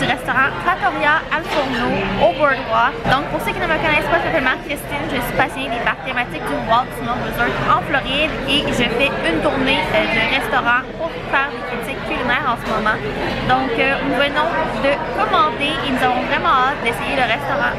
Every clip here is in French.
restaurant Trattoria Al Forno au Boardwalk. Donc pour ceux qui ne me connaissent pas, je m'appelle Marie-Christine, je suis passionnée des parcs thématiques du Walt Disney Resort en Floride et je fais une tournée de restaurants pour faire des critiques culinaires en ce moment. Donc nous venons de commander et nous avons vraiment hâte d'essayer le restaurant.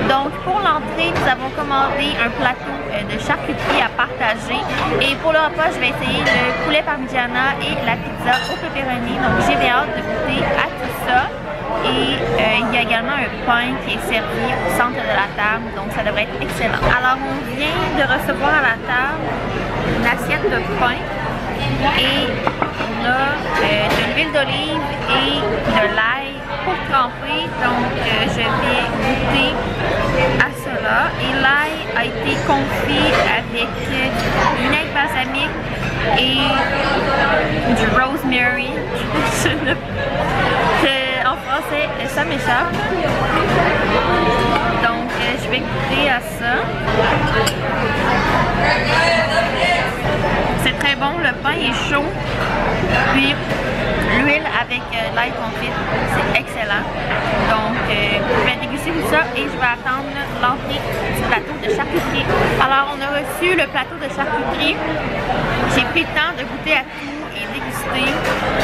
Donc pour l'entrée, nous avons commandé un plateau de charcuterie à partager et pour le repas, je vais essayer le poulet parmigiana et la pizza au pepperoni. Donc j'ai bien hâte de goûter à tout ça. Et il y a également un pain qui est servi au centre de la table, donc ça devrait être excellent. Alors on vient de recevoir à la table une assiette de pain et on a de l'huile d'olive et de l'ail pour tremper, donc je vais goûter à cela. Et l'ail a été confit avec du vinaigre balsamique et du rosemary. En français, ça m'échappe. Donc je vais goûter à ça. C'est très bon, le pain est chaud. Puis l'huile avec l'ail confite, c'est excellent. Donc je vais déguster tout ça et je vais attendre l'entrée du plateau de charcuterie. Alors on a reçu le plateau de charcuterie. J'ai pris le temps de goûter à tout et déguster.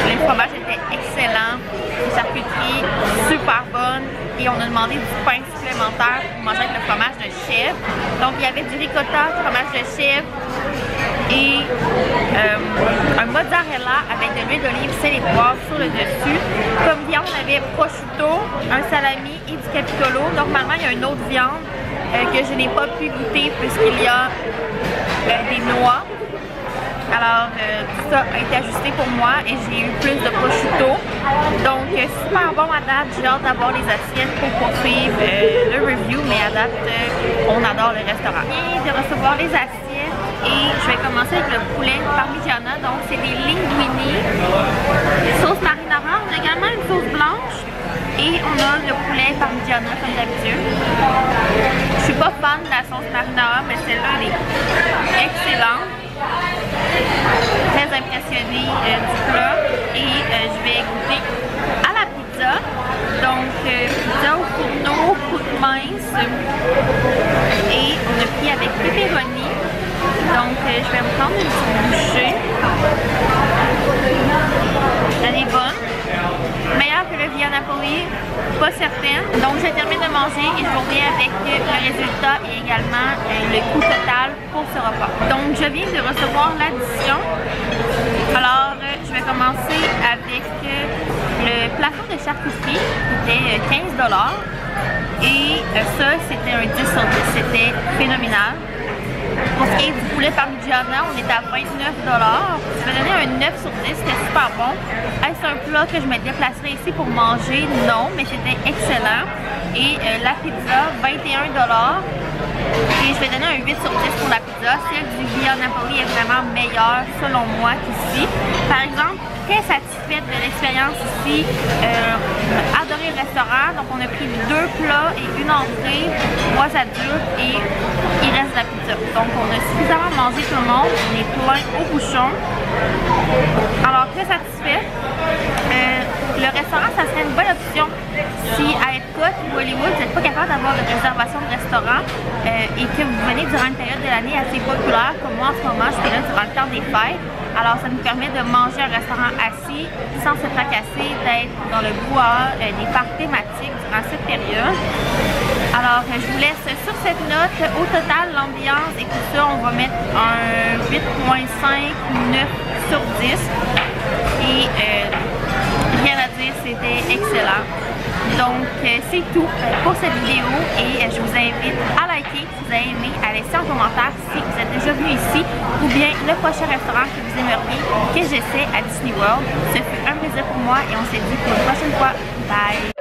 Le fromage était excellent. Les charcuteries super bonnes. Et on a demandé du pain supplémentaire pour manger avec le fromage de chèvre. Donc il y avait du ricotta, du fromage de chèvre et un mozzarella avec de l'huile d'olive, sel et poivre sur le dessus. Comme viande, on avait prosciutto, un salami et du capitolo. Normalement, il y a une autre viande que je n'ai pas pu goûter puisqu'il y a des noix. Alors, tout ça a été ajusté pour moi et j'ai eu plus de prosciutto. Donc, super bon à date. J'ai hâte d'avoir les assiettes pour poursuivre le review, mais à date, on adore le restaurant. Je viens de recevoir les assiettes et je vais commencer avec le poulet parmigiana. Donc, c'est des linguini, sauce marinara. On a également une sauce blanche et on a le poulet parmigiana comme d'habitude. Je suis pas fan de la sauce marinara, mais celle-là, elle est excellente. Très impressionnée du plat et je vais goûter à la pizza. Donc pizza au fourneau, toute mince et on a pris avec pepperoni. Donc je vais me prendre une petite bouchée. Elle est bonne. Meilleure que le Via Napoli, pas certaine. Donc je termine de manger et je vous reviens avec le résultat et également le coût total pour ce repas. Donc je viens de recevoir l'addition. Alors je vais commencer avec le plateau de charcuterie qui était 15 $. Et ça c'était un 10 sur 10, c'était phénoménal. Pour ce qui est du poulet parmigiana, on est à 29 $. Je vais donner un 9 sur 10, c'était super bon. Est-ce un plat que je me déplacerai ici pour manger? Non, mais c'était excellent. Et la pizza, 21 $. Et je vais donner un 8 sur 10 pour la pizza. Celle du Via Napoli est vraiment meilleure selon moi qu'ici. Par exemple, très satisfaite de l'expérience ici. Adoré le restaurant. Donc on a pris 2 plats et une entrée, 3 adultes et il reste la pizza. Donc on a suffisamment mangé tout le monde. On est plein au bouchon. Alors très satisfaite. Le restaurant, ça serait une bonne option si à Epcot ou Hollywood, vous n'êtes pas capable d'avoir de réservation de restaurant et que vous venez durant une période de l'année assez populaire, comme moi en ce moment, je suis là durant le temps des fêtes. Alors ça nous permet de manger un restaurant assis sans se tracasser, d'être dans le brouhaha des parcs thématiques durant cette période. Alors je vous laisse sur cette note. Au total, l'ambiance et tout ça, on va mettre un 8.5 ou 9 sur 10. Et rien à dire, c'était excellent. Donc c'est tout pour cette vidéo et je vous invite à liker si vous avez aimé, à laisser un commentaire si vous êtes déjà venu ici ou bien le prochain restaurant que vous aimeriez que j'essaie à Disney World. Ce fut un plaisir pour moi et on se dit pour une prochaine fois. Bye!